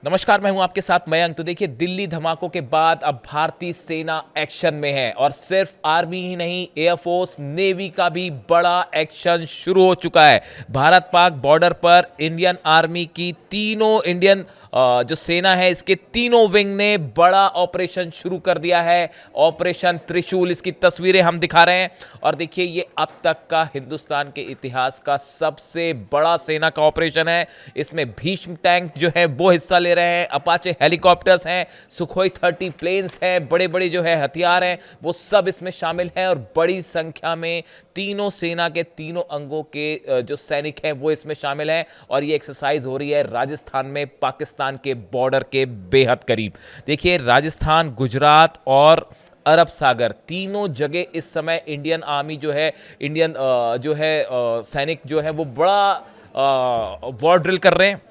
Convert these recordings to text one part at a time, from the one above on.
नमस्कार, मैं हूं आपके साथ मयंक। तो देखिए, दिल्ली धमाकों के बाद अब भारतीय सेना एक्शन में है और सिर्फ आर्मी ही नहीं, एयरफोर्स, नेवी का भी बड़ा एक्शन शुरू हो चुका है। भारत पाक बॉर्डर पर इंडियन आर्मी की तीनों इंडियन जो सेना है, इसके तीनों विंग ने बड़ा ऑपरेशन शुरू कर दिया है, ऑपरेशन त्रिशूल। इसकी तस्वीरें हम दिखा रहे हैं और देखिए, ये अब तक का हिंदुस्तान के इतिहास का सबसे बड़ा सेना का ऑपरेशन है। इसमें भीष्म टैंक जो है वो हिस्सा ले रहे हैं, अपाचे हेलीकॉप्टर्स हैं, सुखोई 30 प्लेन्स हैं, बड़े बड़े जो है हथियार हैं, वो सब इसमें शामिल हैं और बड़ी संख्या में तीनों सेना के तीनों अंगों के जो सैनिक हैं वो इसमें शामिल हैं। और ये एक्सरसाइज हो रही है राजस्थान में, पाकिस्तान के बॉर्डर के बेहद करीब। देखिए, राजस्थान, गुजरात और अरब सागर तीनों जगह इस समय इंडियन आर्मी जो है, इंडियन जो है सैनिक जो है वो बड़ा वॉर ड्रिल कर रहे हैं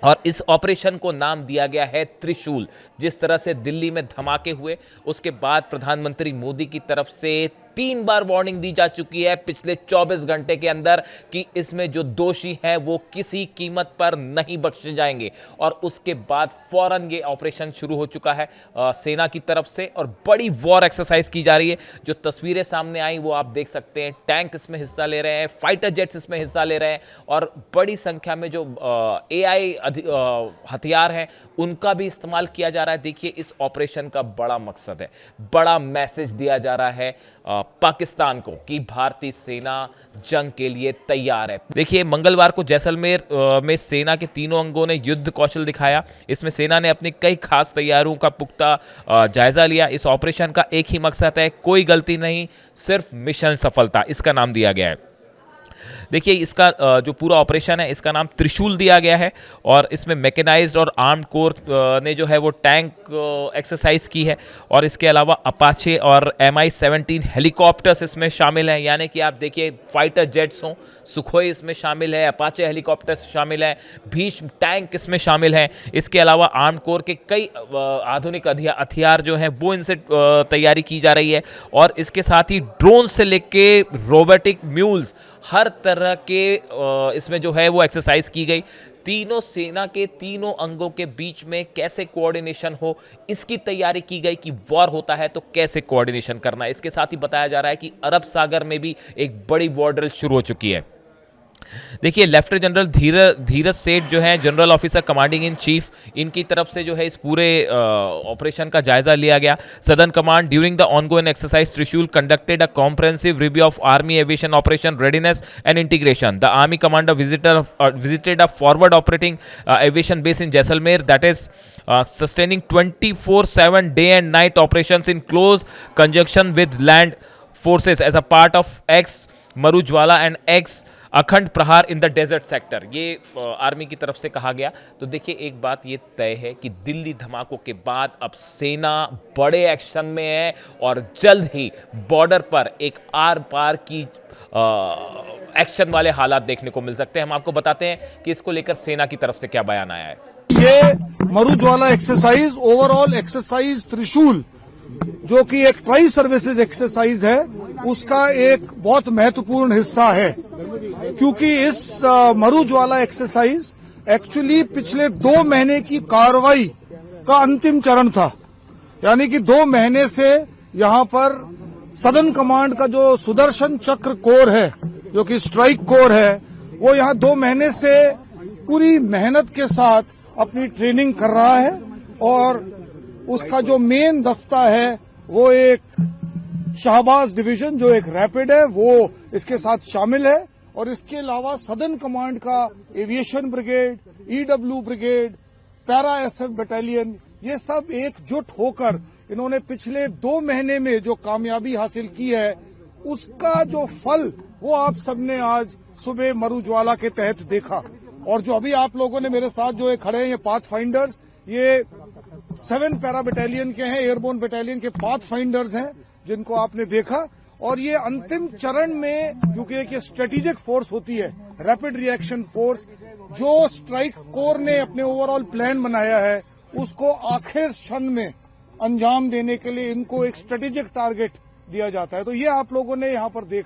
और इस ऑपरेशन को नाम दिया गया है त्रिशूल। जिस तरह से दिल्ली में धमाके हुए, उसके बाद प्रधानमंत्री मोदी की तरफ से 3 बार वार्निंग दी जा चुकी है पिछले 24 घंटे के अंदर कि इसमें जो दोषी हैं वो किसी कीमत पर नहीं बख्शे जाएंगे। और उसके बाद फौरन ये ऑपरेशन शुरू हो चुका है सेना की तरफ से और बड़ी वॉर एक्सरसाइज की जा रही है। जो तस्वीरें सामने आई वो आप देख सकते हैं, टैंक इसमें हिस्सा ले रहे हैं, फाइटर जेट्स इसमें हिस्सा ले रहे हैं और बड़ी संख्या में जो AI हथियार हैं उनका भी इस्तेमाल किया जा रहा है। देखिए, इस ऑपरेशन का बड़ा मकसद है, बड़ा मैसेज दिया जा रहा है पाकिस्तान को कि भारतीय सेना जंग के लिए तैयार है। देखिए, मंगलवार को जैसलमेर में सेना के तीनों अंगों ने युद्ध कौशल दिखाया। इसमें सेना ने अपनी कई खास तैयारियों का पुख्ता जायजा लिया। इस ऑपरेशन का एक ही मकसद है, कोई गलती नहीं, सिर्फ मिशन सफलता, इसका नाम दिया गया है। देखिए, इसका जो पूरा ऑपरेशन है इसका नाम त्रिशूल दिया गया है और इसमें मैकेनाइज्ड और आर्म्ड कोर ने जो है वो टैंक एक्सरसाइज की है और इसके अलावा अपाचे और Mi-17 हेलीकॉप्टर्स इसमें शामिल हैं। यानी कि आप देखिए, फाइटर जेट्स हों, सुखोई इसमें शामिल है, अपाचे हेलीकॉप्टर्स शामिल हैं, भीष्म टैंक इसमें शामिल हैं। इसके अलावा आर्म्ड कोर के कई आधुनिक हथियार जो हैं वो इनसे तैयारी की जा रही है और इसके साथ ही ड्रोन से लेके रोबोटिक म्यूल्स, हर तरह के इसमें जो है वो एक्सरसाइज की गई। तीनों सेना के तीनों अंगों के बीच में कैसे कोऑर्डिनेशन हो, इसकी तैयारी की गई कि वॉर होता है तो कैसे कोऑर्डिनेशन करना है। इसके साथ ही बताया जा रहा है कि अरब सागर में भी एक बड़ी वॉर ड्रिल शुरू हो चुकी है। देखिए, लेफ्टिनेंट जनरल धीरज सेठ जो है general officer commanding in chief, इनकी तरफ से जो है इस पूरे ऑपरेशन का जायजा लिया गया। Southern command during the ongoing exercise Trishul conducted a comprehensive review of army aviation operation readiness and integration. The army commander visited a forward operating aviation base in Jaisalmer that is sustaining 24/7 day and night operations in close conjunction with land forces as a part of ex Marujwala and ex अखंड प्रहार in the desert sector, ये army की तरफ से कहा गया। तो देखिए, एक बात ये तय है कि दिल्ली धमाकों के बाद अब सेना बड़े एक्शन में है और जल्द ही बॉर्डर पर एक आर पार की एक्शन वाले हालात देखने को मिल सकते हैं। हम आपको बताते हैं कि इसको लेकर सेना की तरफ से क्या बयान आया है। ये मरुज्वाला एक्सरसाइज, ओवरऑल एक्सरसाइज त्रिशूल, जो कि एक ट्राई सर्विसेज एक्सरसाइज है, उसका एक बहुत महत्वपूर्ण हिस्सा है। क्योंकि इस मरुज्वाला एक्सरसाइज एक्चुअली पिछले 2 महीने की कार्रवाई का अंतिम चरण था। यानी कि 2 महीने से यहां पर सदर्न कमांड का जो सुदर्शन चक्र कोर है, जो कि स्ट्राइक कोर है, वो यहां 2 महीने से पूरी मेहनत के साथ अपनी ट्रेनिंग कर रहा है और उसका जो मेन दस्ता है वो एक शाहबाज डिवीजन, जो एक रैपिड है, वो इसके साथ शामिल है। और इसके अलावा सदर्न कमांड का aviation brigade, EW brigade, para SF battalion, ये सब एकजुट होकर इन्होंने पिछले 2 महीने में जो कामयाबी हासिल की है, उसका जो फल वो आप सबने आज सुबह मरुज्वाला के तहत देखा। और जो अभी आप लोगों ने मेरे साथ जो खड़े हैं, ये पाथ फाइंडर्स, ये 7 पैरा बटालियन के हैं, एयरबोर्न बटालियन के पाथ फाइंडर्स हैं, जिनको आपने देखा। और ये अंतिम चरण में, क्योंकि एक स्ट्रेटेजिक फोर्स होती है, रैपिड रिएक्शन फोर्स, जो स्ट्राइक कोर ने अपने ओवरऑल प्लान बनाया है, उसको आखिर क्षण में अंजाम देने के लिए इनको एक स्ट्रेटेजिक टारगेट दिया जाता है। तो ये आप लोगों ने यहां पर देखा।